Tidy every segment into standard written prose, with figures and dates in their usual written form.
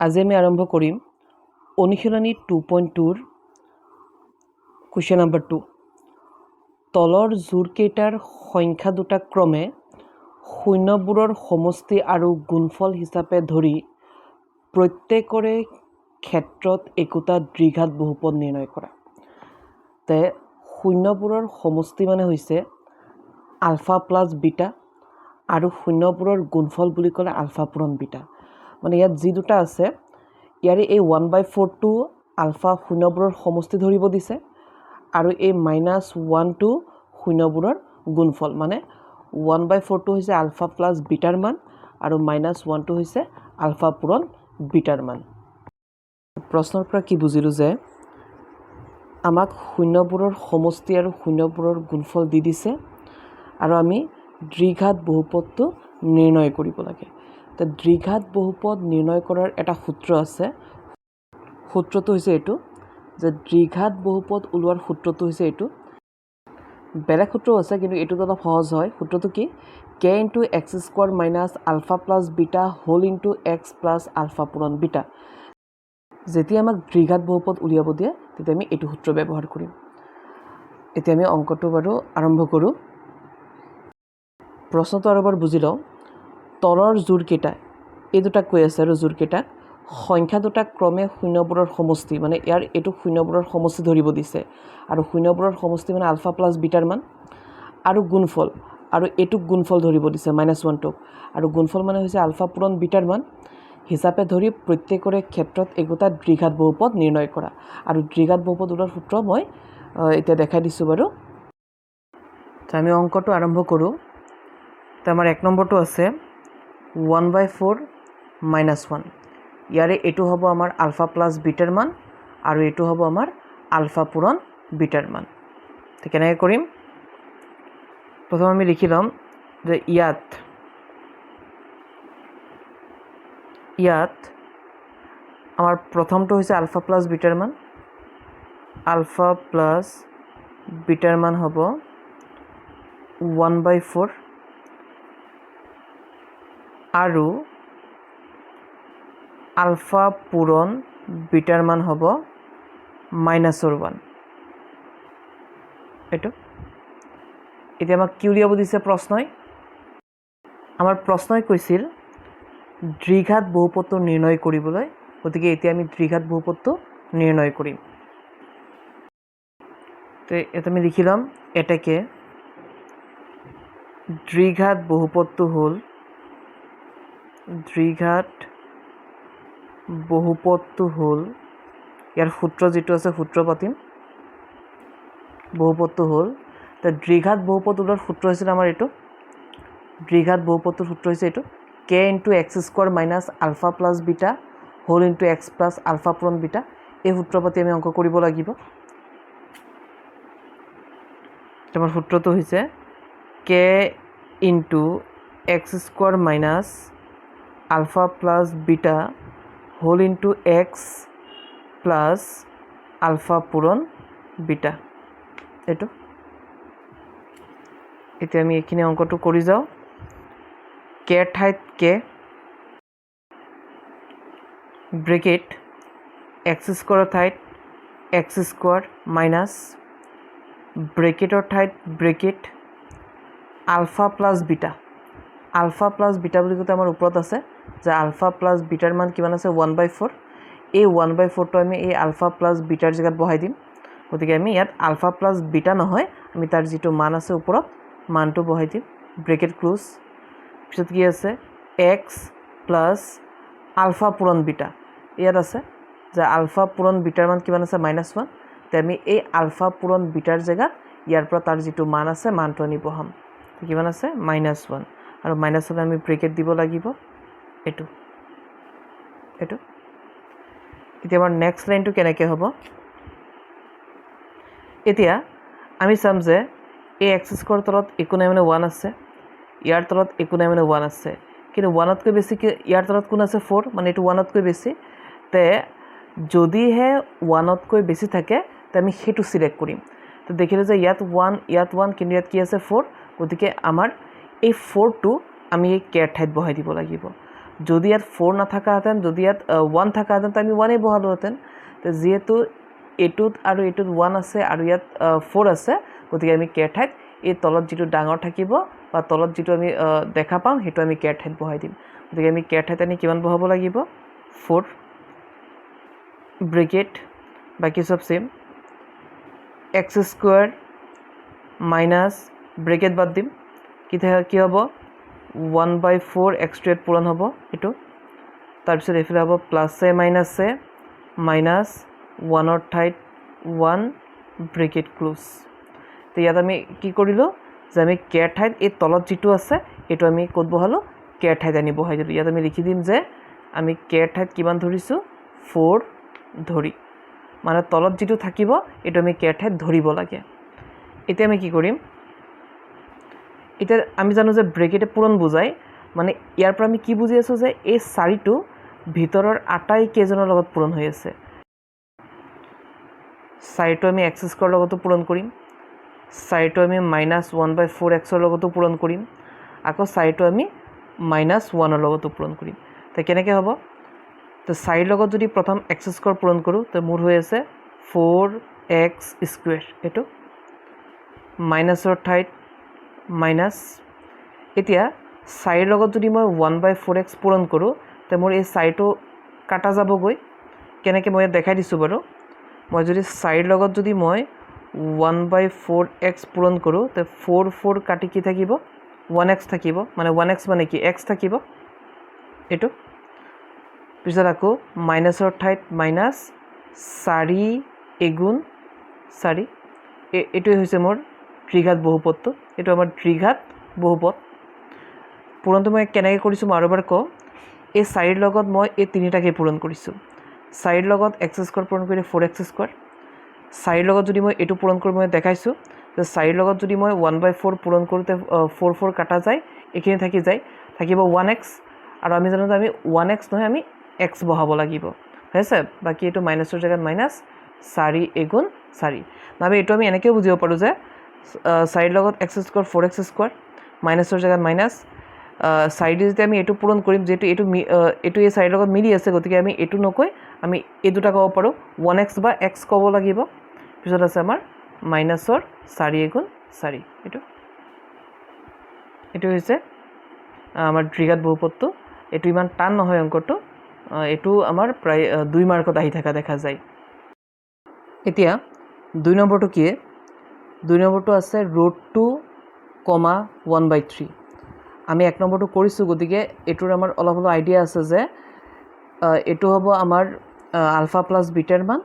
আজি আমি আৰম্ভ কৰিম অনুশীলনী 2.2 কুৱেশ্যন নম্বৰ 2 তলৰ জোৰকেইটাৰ সংখ্যা দুটা ক্ৰমে শূন্যবোৰৰ সমষ্টি আৰু গুণফল হিচাপে ধৰি প্ৰত্যেকৰে ক্ষেত্ৰত একোটা দ্বিঘাত বহুপদ নিৰ্ণয় কৰা। তে শূন্যবোৰৰ সমষ্টি মানে হৈছে আলফা প্লাছ বিটা আৰু শূন্যবোৰৰ গুণফল বুলি ক'লে আলফা পূৰণ বিটা। মানে ইয়াত যি দুটা আছে ইয়াৰে এই 1/4টো আলফা শূন্যবোৰৰ সমষ্টি ধৰিব দিছে আৰু এই -1টো শূন্যবোৰৰ গুণফল। মানে 1/4টো হৈছে আলফা প্লাছ বিটাৰ মান আৰু -1টো হৈছে আলফা পূৰণ বিটাৰ মান। প্ৰশ্নৰ পৰা কি বুজিলোঁ যে আমাক শূন্যবোৰৰ সমষ্টি আৰু শূন্যবোৰৰ গুণফল দি দিছে আৰু আমি দ্বিঘাত বহুপদটো নিৰ্ণয় কৰিব লাগে। তো দ্বিঘাত বহুপদ নিৰ্ণয় কৰাৰ এটা সূত্ৰ আছে। সূত্ৰটো হৈছে এইটো যে দ্বিঘাত বহুপদ ওলোৱাৰ সূত্ৰটো হৈছে এইটো। বেলেগ সূত্ৰও আছে কিন্তু এইটোত অলপ সহজ হয়। সূত্ৰটো কি? k × x² - alpha plus beta whole into x plus alpha পূৰণ বিটা। যেতিয়া আমাক দ্বিঘাত বহুপদ উলিয়াব দিয়ে তেতিয়া আমি এইটো সূত্ৰ ব্যৱহাৰ কৰিম। এতিয়া আমি অংকটো বাৰু আৰম্ভ কৰোঁ। প্ৰশ্নটো আৰু এবাৰ বুজি লওঁ। তলৰ জোৰকেইটা এই দুটাক কৈ আছে আৰু জোৰকেইটাক সংখ্যা দুটা ক্ৰমে শূন্যবোৰৰ সমষ্টি, মানে ইয়াৰ এইটো শূন্যবোৰৰ সমষ্টি ধৰিব দিছে আৰু শূন্যবোৰৰ সমষ্টি মানে আলফা প্লাছ বিটাৰ মান আৰু গুণফল, আৰু এইটোক গুণফল ধৰিব দিছে -1টোক, আৰু গুণফল মানে হৈছে আলফা পূৰণ বিটাৰ মান হিচাপে ধৰি প্ৰত্যেকৰে ক্ষেত্ৰত একোটা দ্বিঘাত বহুপদ নিৰ্ণয় কৰা। আৰু দ্বিঘাত বহুপদ ওলোৱাৰ সূত্ৰ মই এতিয়া দেখাই দিছোঁ বাৰু। আমি অংকটো আৰম্ভ কৰোঁ। তো আমাৰ 1 নম্বৰটো আছে 1/4 - 1। ইয়াৰে এইটো হ'ব আমাৰ আলফা প্লাছ বিটাৰ মান আৰু এইটো হ'ব আমাৰ আলফা পূৰণ বিটাৰ মান। তো কেনেকৈ কৰিম? প্ৰথম আমি লিখি ল'ম যে ইয়াত আমাৰ প্ৰথমটো হৈছে আলফা প্লাছ বিটাৰ মান। আলফা প্লাছ বিটাৰ মান হ'ব 1/4 আৰু আলফা পূৰণ বিটাৰ মান হ'ব -1। এইটো এতিয়া আমাক কি উলিয়াব দিছে প্ৰশ্নই? আমাৰ প্ৰশ্নই কৈছিল দ্বিঘাত বহুপদটো নিৰ্ণয় কৰিবলৈ। গতিকে এতিয়া আমি দ্বিঘাত বহুপদটো নিৰ্ণয় কৰিম। তো এটা আমি লিখি ল'ম এটাকে দ্বিঘাত বহুপদটো হ'ল ইয়াৰ সূত্ৰ যিটো আছে সূত্ৰ পাতিম। বহুপদটো হ'ল তো দ্বিঘাত বহুপদ ওলোৱাৰ সূত্ৰ হৈছিল আমাৰ এইটো। দ্বিঘাত বহুপদটোৰ সূত্ৰ হৈছে এইটো k × x² - alpha plus beta whole into x plus alpha পূৰণ বিটা। এই সূত্ৰ পাতি আমি অংক কৰিব লাগিব। আমাৰ সূত্ৰটো হৈছে k × x² - alpha plus beta whole into x plus alpha পূৰণ বিটা। এইটো এতিয়া আমি এইখিনি অংকটো কৰি যাওঁ। k ঠাইত k ব্ৰেকেট x² ঠাইত x² মাইনাছ ব্ৰেকেটৰ ঠাইত bracket alpha plus beta. Alpha plus beta বুলি কওঁতে আমাৰ ওপৰত আছে যে আলফা প্লাছ বিটাৰ মান কিমান আছে 1/4। এই 1/4টো আমি এই আলফা প্লাছ বিটাৰ জেগাত বহাই দিম। গতিকে আমি ইয়াত আলফা প্লাছ বিটা নহয়, আমি তাৰ যিটো মান আছে ওপৰত মানটো বহাই দিম। Bracket close. পিছত কি আছে x প্লাছ আলফা পূৰণ বিটা। ইয়াত আছে যে আলফা পূৰণ বিটাৰ মান কিমান আছে -1। তো আমি এই আলফা পূৰণ বিটাৰ জেগাত ইয়াৰ পৰা তাৰ যিটো মান আছে মানটো আনি বহাম। কিমান আছে -1 আৰু -1 আমি ব্ৰেকেট দিব লাগিব এইটো। এতিয়া আমাৰ নেক্সট লাইনটো কেনেকৈ হ'ব? এতিয়া আমি চাম যে এই x² তলত একো নাই মানে 1 আছে, ইয়াৰ তলত একো নাই মানে 1 আছে, কিন্তু 1তকৈ বেছি ইয়াৰ তলত কোন আছে 4, মানে এইটো 1তকৈ বেছি। তে যদিহে 1তকৈ বেছি থাকে তে আমি সেইটো চিলেক্ট কৰিম। তো দেখিলোঁ যে ইয়াত 1 কিন্তু ইয়াত কি আছে 4। গতিকে আমাৰ এই 4টো আমি এই k ঠাইত বহাই দিব লাগিব। যদি ইয়াত 4 নাথাকাহেঁতেন, যদি ইয়াত 1 থাকাহেঁতেন তো আমি 1 বহালোহেঁতেন। তো যিহেতু এইটোত আৰু এইটোত 1 আছে আৰু ইয়াত 4 আছে, গতিকে আমি কেৰ ঠাইত এই তলত যিটো ডাঙৰ থাকিব বা তলত যিটো আমি দেখা পাম সেইটো আমি কেৰ ঠাইত বহাই দিম। গতিকে আমি কেৰ ঠাইত আমি কিমান বহাব লাগিব? 4 ব্ৰেকেট, বাকী চব same, x square minus bracket বাদ দিম, কি হ'ব 1/4 এক্স টু পূৰণ হ'ব এইটো। তাৰপিছত এইফালে হ'ব প্লাছে মাইনাছে মাইনাছ 1ৰ ঠাইত 1 ব্ৰেকেট ক্লোজ। তো ইয়াত আমি কি কৰিলোঁ যে আমি কেৰ ঠাইত এই তলত যিটো আছে এইটো আমি ক'ত বহালোঁ? কেৰ ঠাইত আনি বহাই দিলোঁ। ইয়াত আমি লিখি দিম যে আমি কেৰ ঠাইত কিমান ধৰিছোঁ? 4 ধৰি, মানে তলত যিটো থাকিব এইটো আমি কেৰ ঠাইত ধৰিব লাগে। এতিয়া আমি কি কৰিম? এতিয়া আমি জানো যে ব্ৰেকেটে পূৰণ বুজায়, মানে ইয়াৰ পৰা আমি কি বুজি আছোঁ যে এই 4টো ভিতৰৰ আটাইকেইজনৰ লগত পূৰণ হৈ আছে। 4টো আমি এক্স স্কোয়াৰ লগতো পূৰণ কৰিম, 4টো আমি -1/4 এক্সৰ লগতো পূৰণ কৰিম, আকৌ 4টো আমি -1ৰ লগতো পূৰণ কৰিম। তো কেনেকৈ হ'ব? তো 4ৰ লগত যদি প্ৰথম এক্স স্কোয়াৰ পূৰণ কৰোঁ তো মোৰ হৈ আছে 4x স্কুৱেৰ, এইটো মাইনাছৰ ঠাইত মাইনাছ। এতিয়া 4ৰ লগত যদি মই 1/4x পূৰণ কৰোঁ তো মোৰ এই 4টো কাটা যাবগৈ। কেনেকৈ মই ইয়াত দেখাই দিছোঁ বাৰু। মই যদি 4ৰ লগত যদি মই 1/4x পূৰণ কৰোঁ তো 4 কাটি কি থাকিব? 1x থাকিব, মানে 1x মানে কি? x থাকিব এইটো। পিছত আকৌ মাইনাছৰ ঠাইত মাইনাছ 4 এগুণ 4, এইটোৱে হৈছে মোৰ দ্বিঘাত বহুপদটো, এইটো আমাৰ দ্বিঘাত বহুপদ। পূৰণটো মই কেনেকৈ কৰিছোঁ মই আৰু এবাৰ কওঁ। এই 4ৰ লগত মই এই তিনিটাকে পূৰণ কৰিছোঁ। 4ৰ লগত এক্স স্কোয়াৰ পূৰণ কৰিলে 4x স্কোয়াৰ। 4ৰ লগত যদি মই এইটো পূৰণ কৰি মই দেখাইছোঁ যে 4ৰ লগত যদি মই 1/4 পূৰণ কৰোঁতে 4 কাটা যায়, এইখিনি থাকি যায়, থাকিব 1x, আৰু আমি জানো যে আমি 1x নহয় আমি x বহাব লাগিব, হৈছে। বাকী এইটো মাইনাছৰ জেগাত মাইনাছ 4 এগুণ 4। নহ'লে এইটো আমি এনেকৈও বুজিব পাৰোঁ যে 4ৰ লগত এক্স স্কোয়াৰ 4x স্কোয়াৰ, মাইনাছৰ জেগাত মাইনাছ 4 দি যেতিয়া আমি এইটো পূৰণ কৰিম, যিহেতু এইটো এই 4ৰ লগত মিলি আছে, গতিকে আমি এইটো নকৈ আমি এই দুটা ক'ব পাৰোঁ 1x বা x ক'ব লাগিব। পিছত আছে আমাৰ মাইনাছৰ 4 এগুণ 4, এইটো হৈছে আমাৰ দ্বিঘাত বহুপদটো। এইটো ইমান টান নহয় অংকটো, এইটো আমাৰ প্ৰায় 2 মাৰ্কত আহি থকা দেখা যায়। এতিয়া 2 নম্বৰটো কি? 2 নম্বৰটো আছে √2, 1/3। আমি 1 নম্বৰটো কৰিছোঁ, গতিকে এইটোৰ আমাৰ অলপ অলপ আইডিয়া আছে যে এইটো হ'ব আমাৰ আলফা প্লাছ বিটাৰ মান,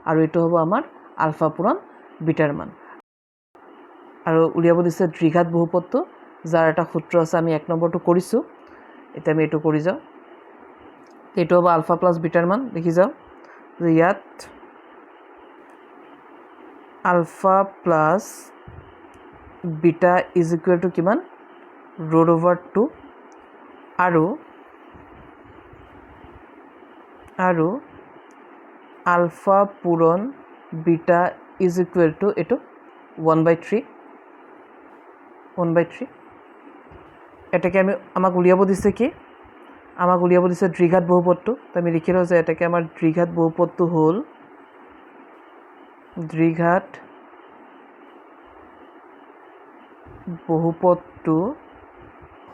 আৰু এইটো হ'ব আমাৰ আলফা পূৰণ বিটাৰ মান। আৰু উলিয়াব দিছে দ্বিঘাত বহুপদটো, যাৰ এটা সূত্ৰ আছে। আমি 1 নম্বৰটো কৰিছোঁ, এতিয়া আমি এইটো কৰি যাওঁ। এইটো হ'ব আলফা প্লাছ বিটাৰ মান, দেখি যাওঁ যে ইয়াত alpha plus beta is equal to কিমান? √2, আৰু আলফা পূৰণ বিটা ইজ ইকুৱেল টু এইটো 1/3। এটাকে আমাক উলিয়াব দিছে কি? আমাক উলিয়াব দিছে দ্বিঘাত বহুপদটো। তো আমি লিখি লওঁ যে এটাকে আমাৰ দ্বিঘাত বহুপদটো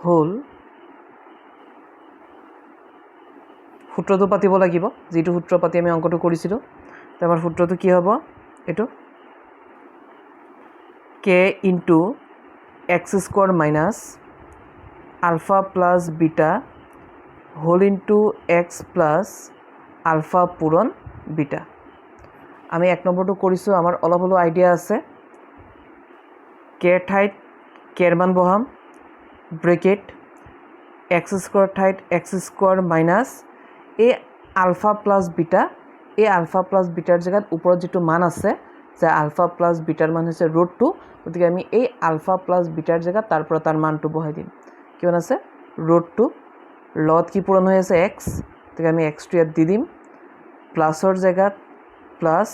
হ'ল সূত্ৰটো পাতিব লাগিব, যিটো সূত্ৰ পাতি আমি অংকটো কৰিছিলোঁ। তো আমাৰ সূত্ৰটো কি হ'ব? এইটো k into x square minus alpha plus beta whole into x plus alpha পূৰণ বিটা। আমি 1 নম্বৰটো কৰিছোঁ, আমাৰ অলপ অলপ আইডিয়া আছে। কেৰ ঠাইত কেৰ মান বহাম, ব্ৰেকেট, এক্স স্কোয়াৰ ঠাইত এক্স স্কোয়াৰ মাইনাছ এই আলফা প্লাছ বিটা, এই আলফা প্লাছ বিটাৰ জেগাত ওপৰত যিটো মান আছে যে আলফা প্লাছ বিটাৰ মান হৈছে √2, গতিকে আমি এই আলফা প্লাছ বিটাৰ জেগাত তাৰ পৰা তাৰ মানটো বহাই দিম। কিমান আছে? √2, লগত কি পূৰণ হৈ আছে? x, গতিকে আমি এক্সটো ইয়াত দি দিম, প্লাছৰ জেগাত প্লাছ।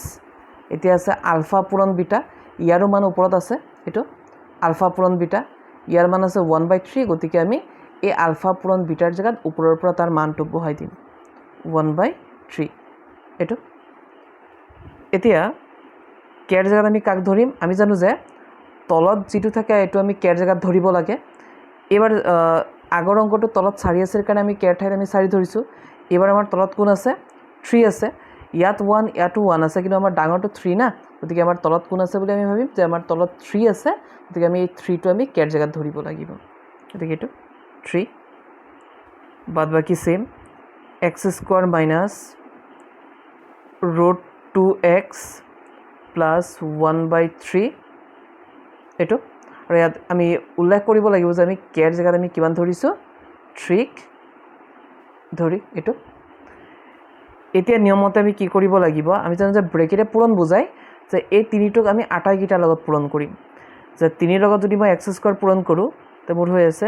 এতিয়া আছে আলফা পূৰণ বিটা, ইয়াৰো মান ওপৰত আছে, এইটো আলফা পূৰণ বিটা, ইয়াৰ মান আছে 1/3, গতিকে আমি এই আলফা পূৰণ বিটাৰ জেগাত ওপৰৰ পৰা তাৰ মানটো বহাই দিম 1/3 এইটো এতিয়া কেৰ জেগাত আমি কাক ধৰিম আমি জানো যে তলত যিটো থাকে এইটো আমি কেৰ জেগাত ধৰিব লাগে এবাৰ আগৰ অংকটো তলত 4 আছিল কাৰণে আমি কেৰ ঠাইত আমি 4 ধৰিছোঁ এবাৰ আমাৰ তলত কোন আছে 3 আছে ইয়াত 1 ইয়াতো 1 আছে কিন্তু আমাৰ ডাঙৰটো 3 না গতিকে আমাৰ তলত কোন আছে বুলি আমি ভাবিম যে আমাৰ তলত 3 আছে গতিকে আমি এই 3 টো আমি কেৰ জেগাত ধৰিব লাগিব গতিকে এইটো 3 বাদ বাকি same x² minus root 2x plus 1/3 এইটো আৰু ইয়াত আমি উল্লেখ কৰিব লাগিব যে আমি কেৰ জেগাত আমি কিমান ধৰিছোঁ 3 ধৰি এইটো এতিয়া নিয়মতে আমি কি কৰিব লাগিব আমি জানো যে ব্ৰেকেটে পূৰণ বুজায় যে এই তিনিটোক আমি আটাইকেইটাৰ লগত পূৰণ কৰিম যে 3 লগত যদি মই x² পূৰণ কৰোঁ তে মোৰ হৈ আছে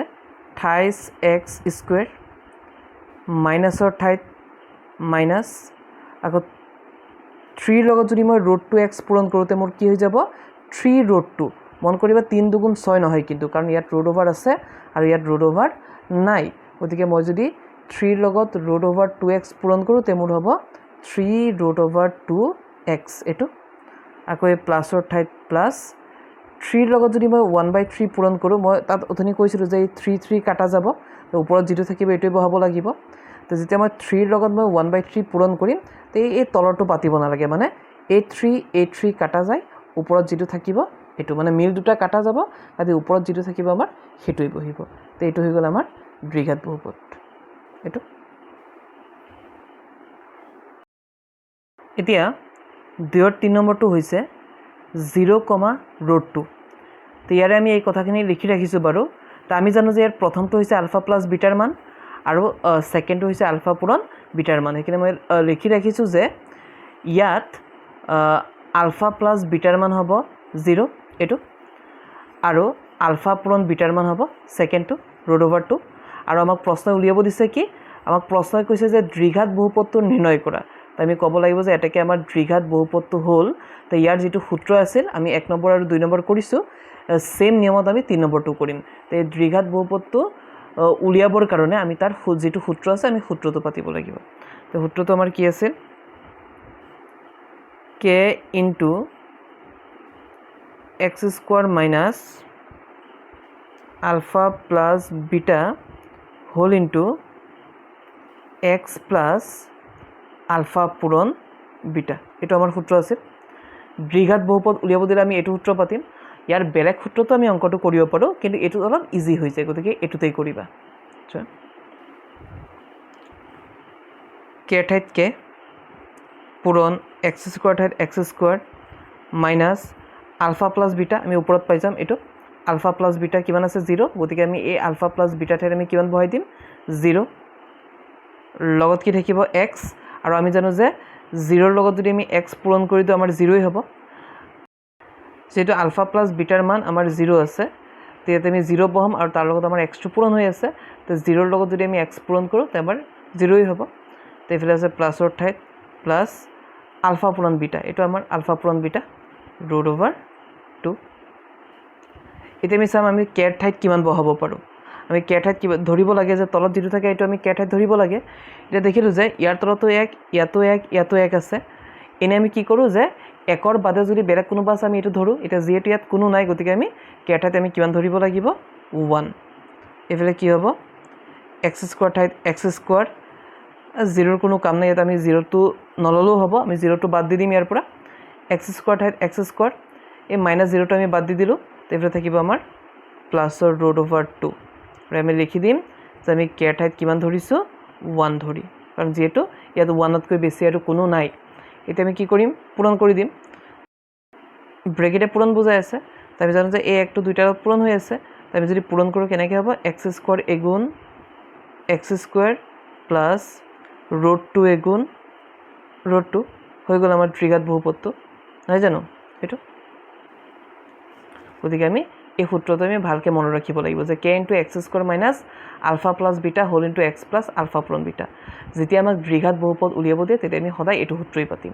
28x² মাইনাছৰ ঠাইত মাইনাছ আকৌ 3 লগত যদি মই ৰুট 2x পূৰণ কৰোঁতে মোৰ কি হৈ যাব 3 ৰুট 2 মন কৰিবা 3 দুগুণ 6 নহয় কিন্তু কাৰণ ইয়াত ৰুট অভাৰ আছে আৰু ইয়াত ৰুট অভাৰ নাই গতিকে মই যদি 3 লগত ৰুট অভাৰ 2x পূৰণ কৰোঁ তে মোৰ হ'ব 3 ৰুট অভাৰ 2x এইটো আকৌ এই প্লাছৰ ঠাইত প্লাছ 3 লগত যদি মই 1/3 পূৰণ কৰোঁ মই তাত অথনি কৈছিলোঁ যে এই 3 কাটা যাব ওপৰত যিটো থাকিব এইটোৱে বহাব লাগিব তো যেতিয়া মই 3 লগত মই 1/3 পূৰণ কৰিম তো এই তলৰটো পাতিব নালাগে মানে এই 3 কাটা যায় ওপৰত যিটো থাকিব এইটো মানে মিল দুটা কাটা যাব আৰু ওপৰত যিটো থাকিব আমাৰ সেইটোই বহিব তো এইটো হৈ গ'ল আমাৰ দ্বিঘাত বহুপদ এইটো এতিয়া 2 নম্বৰটো হৈছে 0, √2 তো ইয়াৰে আমি এই কথাখিনি লিখি ৰাখিছোঁ বাৰু তো আমি জানো যে ইয়াৰ প্ৰথমটো হৈছে আলফা প্লাছ বিটাৰ মান আৰু ছেকেণ্ডটো হৈছে আলফা পূৰণ বিটাৰ মান সেইখিনি মই লিখি ৰাখিছোঁ যে ইয়াত আলফা প্লাছ বিটাৰ মান হ'ব 0 এইটো আৰু আলফা পূৰণ বিটাৰ মান হ'ব ছেকেণ্ডটো √2 আৰু আমাক প্ৰশ্ন উলিয়াব দিছে কি আমাক প্ৰশ্নই কৈছে যে দ্বিঘাত বহুপদটো নিৰ্ণয় কৰা তো আমি ক'ব লাগিব যে এটাকে আমাৰ দ্বিঘাত বহুপদটো হ'ল তো ইয়াৰ যিটো সূত্ৰ আছিল আমি 1 নম্বৰ আৰু 2 নম্বৰ কৰিছোঁ সেম নিয়মত আমি 3 নম্বৰটো কৰিম তো এই দ্বিঘাত বহুপদটো উলিয়াবৰ কাৰণে আমি তাৰ যিটো সূত্ৰ আছে আমি সূত্ৰটো পাতিব লাগিব তো সূত্ৰটো আমাৰ কি আছিল k into x² minus alpha plus beta whole into x plus alpha পূৰণ বিটা এইটো আমাৰ সূত্ৰ আছিল দ্বিঘাত বহুপদ উলিয়াব দিলে আমি এইটো সূত্ৰ পাতিম ইয়াৰ বেলেগ সূত্ৰটো আমি অংকটো কৰিব পাৰোঁ কিন্তু এইটো অলপ ইজি হৈ যায় গতিকে এইটোতেই কৰিবা কে ঠাইত কে পূৰণ x² ঠাইত x² minus alpha plus beta আমি ওপৰত পাই যাম এইটো আলফা প্লাছ বিটা কিমান আছে 0 গতিকে আমি এই আলফা প্লাছ বিটা ঠাইত আমি কিমান বহাই দিম 0 লগত কি থাকিব x আৰু আমি জানো যে 0ৰ লগত যদি আমি x পূৰণ কৰি দিওঁ আমাৰ 0ই হ'ব যেহেতু আলফা প্লাছ বিটাৰ মান আমাৰ 0 আছে তো ইয়াতে আমি 0 বহাম আৰু তাৰ লগত আমাৰ xটো পূৰণ হৈ আছে তো 0ৰ লগত যদি আমি x পূৰণ কৰোঁ তে আমাৰ 0ই হ'ব তো এইফালে আছে প্লাছৰ ঠাইত প্লাছ আলফা পূৰণ বিটা এইটো আমাৰ আলফা পূৰণ বিটা √2 এতিয়া আমি চাম আমি কেৰ ঠাইত কিমান বহাব পাৰোঁ আমি কেৰ ঠাইত কিমান ধৰিব লাগে যে তলত যিটো থাকে এইটো আমি কেৰ ঠাইত ধৰিব লাগে এতিয়া দেখিলোঁ যে ইয়াৰ তলতো 1 ইয়াতো 1 ইয়াতো 1 আছে এনে আমি কি কৰোঁ যে 1ৰ বাদে যদি বেলেগ কোনোবা আছে আমি এইটো ধৰোঁ এতিয়া যিহেতু ইয়াত কোনো নাই গতিকে আমি কেৰ ঠাইত আমি কিমান ধৰিব লাগিব 1 এইফালে কি হ'ব x² ঠাইত x² 0ৰ কোনো কাম নাই ইয়াত আমি 0টো নললেও হ'ব আমি 0টো বাদ দি দিম ইয়াৰ পৰা x² ঠাইত x² এই মাইনাছ 0টো আমি বাদ দি দিলোঁ তো এইফালে থাকিব আমাৰ প্লাছৰ √2 আৰু আমি লিখি দিম যে আমি কেৰ ঠাইত কিমান ধৰিছোঁ 1 ধৰি কাৰণ যিহেতু ইয়াত 1তকৈ বেছি আৰু কোনো নাই এতিয়া আমি কি কৰিম পূৰণ কৰি দিম ব্ৰেকেটে পূৰণ বুজাই আছে তো আমি জানো যে এই একটো দুইটাৰ লগত পূৰণ হৈ আছে তো আমি যদি পূৰণ কৰোঁ কেনেকৈ হ'ব x² এগুণ x² প্লাছ √2 এগুণ √2 হৈ গ'ল আমাৰ দ্বিঘাত বহুপদটো নহয় জানো এইটো গতিকে আমি এই সূত্ৰটো আমি ভালকৈ মনত ৰাখিব লাগিব যে k into x² minus alpha plus beta whole into x plus alpha পূৰণ বিটা যেতিয়া আমাক দ্বিঘাত বহুপদ উলিয়াব দিয়ে তেতিয়া আমি সদায় এইটো সূত্ৰই পাতিম